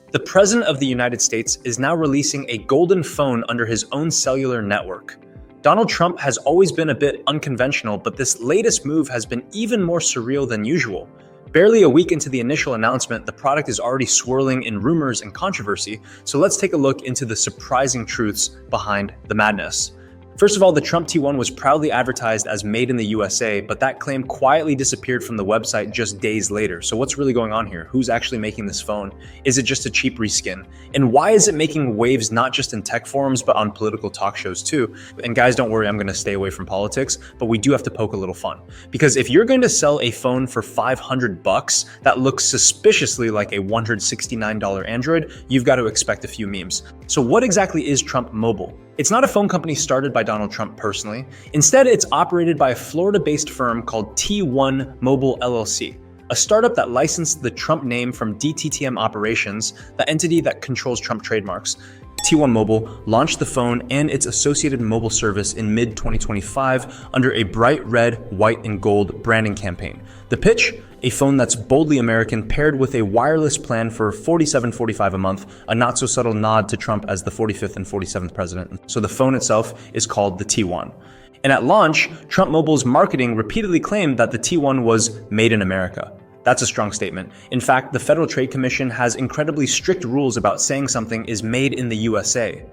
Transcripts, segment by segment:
The President of the United States is now releasing a golden phone under his own cellular network. Donald Trump has always been a bit unconventional, but this latest move has been even more surreal than usual. Barely a week into the initial announcement, the product is already swirling in rumors and controversy, so let's take a look into the surprising truths behind the madness. First of all, the Trump T1 was proudly advertised as made in the USA, but that claim quietly disappeared from the website just days later. So what's really going on here? Who's actually making this phone? Is it just a cheap reskin? And why is it making waves not just in tech forums, but on political talk shows too? And guys, don't worry, I'm gonna stay away from politics, but we do have to poke a little fun. Because if you're going to sell a phone for $500 that looks suspiciously like a $169 Android, you've got to expect a few memes. So what exactly is Trump Mobile? It's not a phone company started by Donald Trump personally. Instead, it's operated by a Florida-based firm called T1 Mobile LLC, a startup that licensed the Trump name from DTTM Operations, the entity that controls Trump trademarks. T1 Mobile launched the phone and its associated mobile service in mid-2025 under a bright red, white, and gold branding campaign. The pitch? A phone that's boldly American paired with a wireless plan for $47.45 a month, a not-so-subtle nod to Trump as the 45th and 47th president. So the phone itself is called the T1. And at launch, Trump Mobile's marketing repeatedly claimed that the T1 was made in America. That's a strong statement. In fact, the Federal Trade Commission has incredibly strict rules about saying something is made in the USA.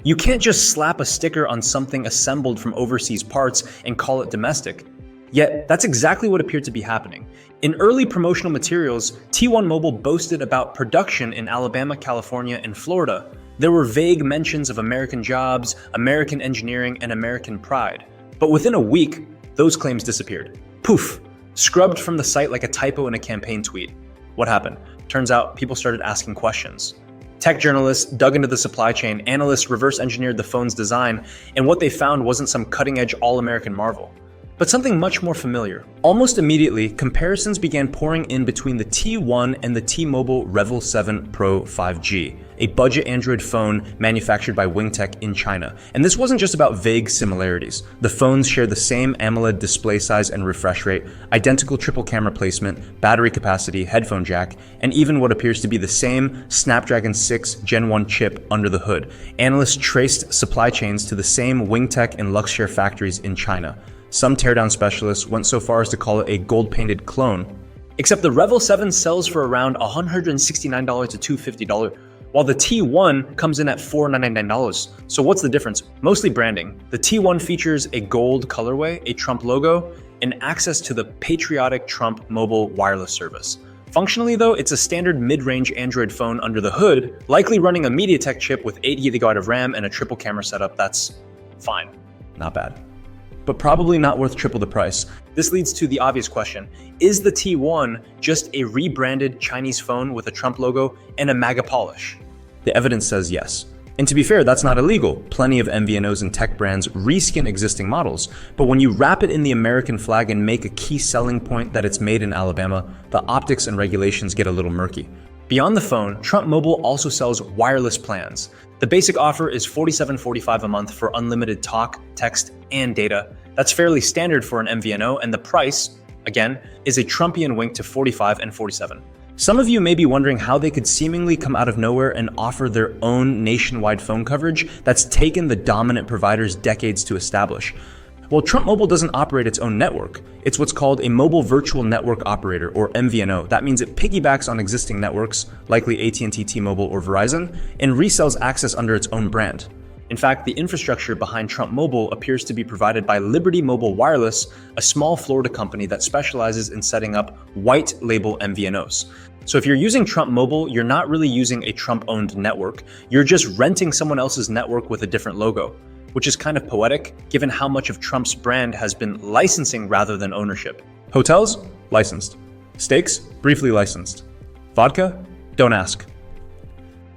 You can't just slap a sticker on something assembled from overseas parts and call it domestic. Yet, that's exactly what appeared to be happening. In early promotional materials, T1 Mobile boasted about production in Alabama, California, and Florida. There were vague mentions of American jobs, American engineering, and American pride. But within a week, those claims disappeared. Poof! Scrubbed from the site like a typo in a campaign tweet. What happened? Turns out people started asking questions. Tech journalists dug into the supply chain, analysts reverse engineered the phone's design, and what they found wasn't some cutting-edge all-American marvel, but something much more familiar. Almost immediately, comparisons began pouring in between the T1 and the T-Mobile Revel 7 Pro 5G, a budget Android phone manufactured by Wingtech in China. And this wasn't just about vague similarities. The phones share the same AMOLED display size and refresh rate, identical triple camera placement, battery capacity, headphone jack, and even what appears to be the same Snapdragon 6 Gen 1 chip under the hood. Analysts traced supply chains to the same Wingtech and Luxshare factories in China. Some teardown specialists went so far as to call it a gold-painted clone. Except the Revel 7 sells for around $169 to $250, while the T1 comes in at $499. So what's the difference? Mostly branding. The T1 features a gold colorway, a Trump logo, and access to the patriotic Trump mobile wireless service. Functionally though, it's a standard mid-range Android phone under the hood, likely running a MediaTek chip with 8GB of RAM and a triple camera setup that's fine, not bad, but probably not worth triple the price. This leads to the obvious question, is the T1 just a rebranded Chinese phone with a Trump logo and a MAGA polish? The evidence says yes. And to be fair, that's not illegal. Plenty of MVNOs and tech brands reskin existing models, but when you wrap it in the American flag and make a key selling point that it's made in Alabama, the optics and regulations get a little murky. Beyond the phone, Trump Mobile also sells wireless plans. The basic offer is $47.45 a month for unlimited talk, text, and data. That's fairly standard for an MVNO, and the price, again, is a Trumpian wink to $45 and $47. Some of you may be wondering how they could seemingly come out of nowhere and offer their own nationwide phone coverage that's taken the dominant providers decades to establish. Well, Trump Mobile doesn't operate its own network. It's what's called a mobile virtual network operator, or MVNO. That means it piggybacks on existing networks, likely AT&T, T-Mobile, or Verizon, and resells access under its own brand. In fact, the infrastructure behind Trump Mobile appears to be provided by Liberty Mobile Wireless, a small Florida company that specializes in setting up white label MVNOs. So if you're using Trump Mobile, you're not really using a Trump-owned network. You're just renting someone else's network with a different logo, which is kind of poetic given how much of Trump's brand has been licensing rather than ownership. Hotels? Licensed. Steaks? Briefly licensed. Vodka? Don't ask.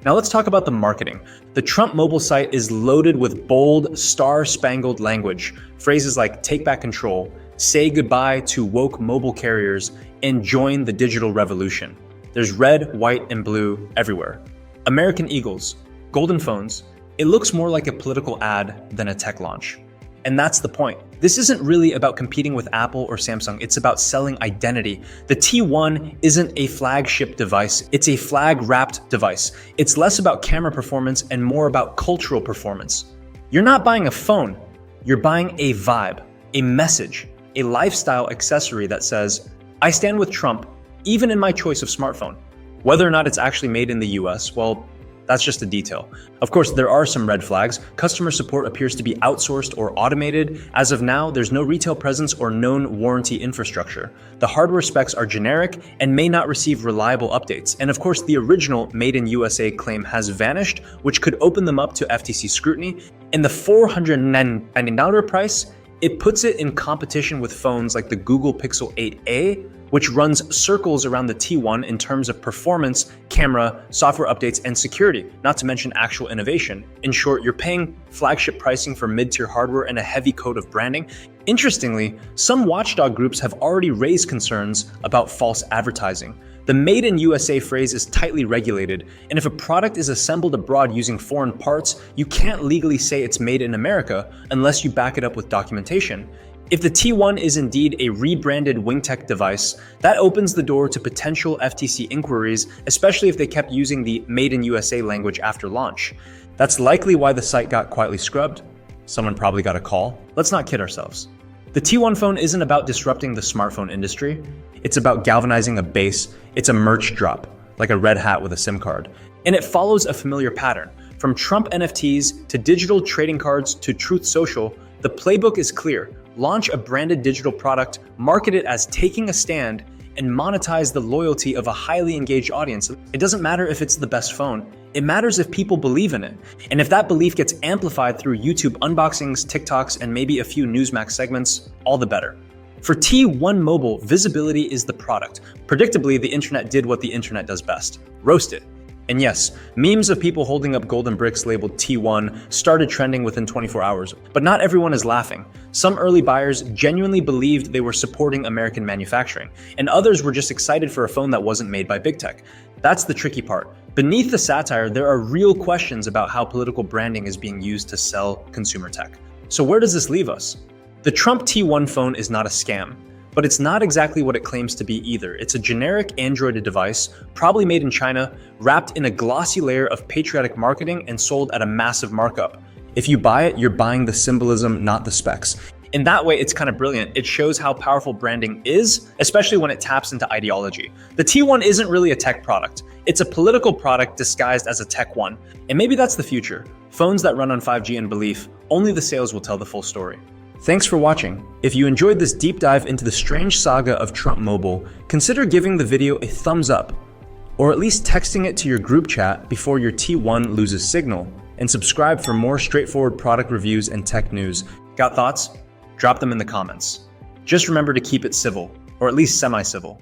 Now let's talk about the marketing. The Trump Mobile site is loaded with bold, star-spangled language. Phrases like take back control, say goodbye to woke mobile carriers, and join the digital revolution. There's red, white, and blue everywhere. American Eagles, golden phones. It looks more like a political ad than a tech launch. And that's the point. This isn't really about competing with Apple or Samsung, it's about selling identity. The T1 isn't a flagship device, it's a flag-wrapped device. It's less about camera performance and more about cultural performance. You're not buying a phone, you're buying a vibe, a message, a lifestyle accessory that says, I stand with Trump, even in my choice of smartphone. Whether or not it's actually made in the US, well, that's just a detail. Of course, there are some red flags. Customer support appears to be outsourced or automated. As of now, there's no retail presence or known warranty infrastructure. The hardware specs are generic and may not receive reliable updates. And of course, the original Made in USA claim has vanished, which could open them up to FTC scrutiny. And the $499 price, it puts it in competition with phones like the Google Pixel 8a, which runs circles around the T1 in terms of performance, camera, software updates, and security, not to mention actual innovation. In short, you're paying flagship pricing for mid-tier hardware and a heavy coat of branding. Interestingly, some watchdog groups have already raised concerns about false advertising. The Made in USA phrase is tightly regulated, and if a product is assembled abroad using foreign parts, you can't legally say it's made in America unless you back it up with documentation. If the T1 is indeed a rebranded WingTech device, that opens the door to potential FTC inquiries, especially if they kept using the Made in USA language after launch. That's likely why the site got quietly scrubbed. Someone probably got a call. Let's not kid ourselves. The T1 phone isn't about disrupting the smartphone industry. It's about galvanizing a base. It's a merch drop, like a red hat with a SIM card. And it follows a familiar pattern. From Trump NFTs to digital trading cards to Truth Social, the playbook is clear. Launch a branded digital product, market it as taking a stand, and monetize the loyalty of a highly engaged audience. It doesn't matter if it's the best phone. It matters if people believe in it. And if that belief gets amplified through YouTube unboxings, TikToks, and maybe a few Newsmax segments, all the better. For T1 Mobile, visibility is the product. Predictably, the internet did what the internet does best: roast it. And yes, memes of people holding up golden bricks labeled T1 started trending within 24 hours, but not everyone is laughing. Some early buyers genuinely believed they were supporting American manufacturing, and others were just excited for a phone that wasn't made by big tech. That's the tricky part. Beneath the satire, there are real questions about how political branding is being used to sell consumer tech. So where does this leave us? The Trump T1 phone is not a scam. But it's not exactly what it claims to be either. It's a generic Android device, probably made in China, wrapped in a glossy layer of patriotic marketing and sold at a massive markup. If you buy it, you're buying the symbolism, not the specs. In that way, it's kind of brilliant. It shows how powerful branding is, especially when it taps into ideology. The T1 isn't really a tech product. It's a political product disguised as a tech one. And maybe that's the future. Phones that run on 5G and belief, only the sales will tell the full story. Thanks for watching. If you enjoyed this deep dive into the strange saga of Trump Mobile, consider giving the video a thumbs up, or at least texting it to your group chat before your T1 loses signal, and subscribe for more straightforward product reviews and tech news. Got thoughts? Drop them in the comments. Just remember to keep it civil, or at least semi-civil.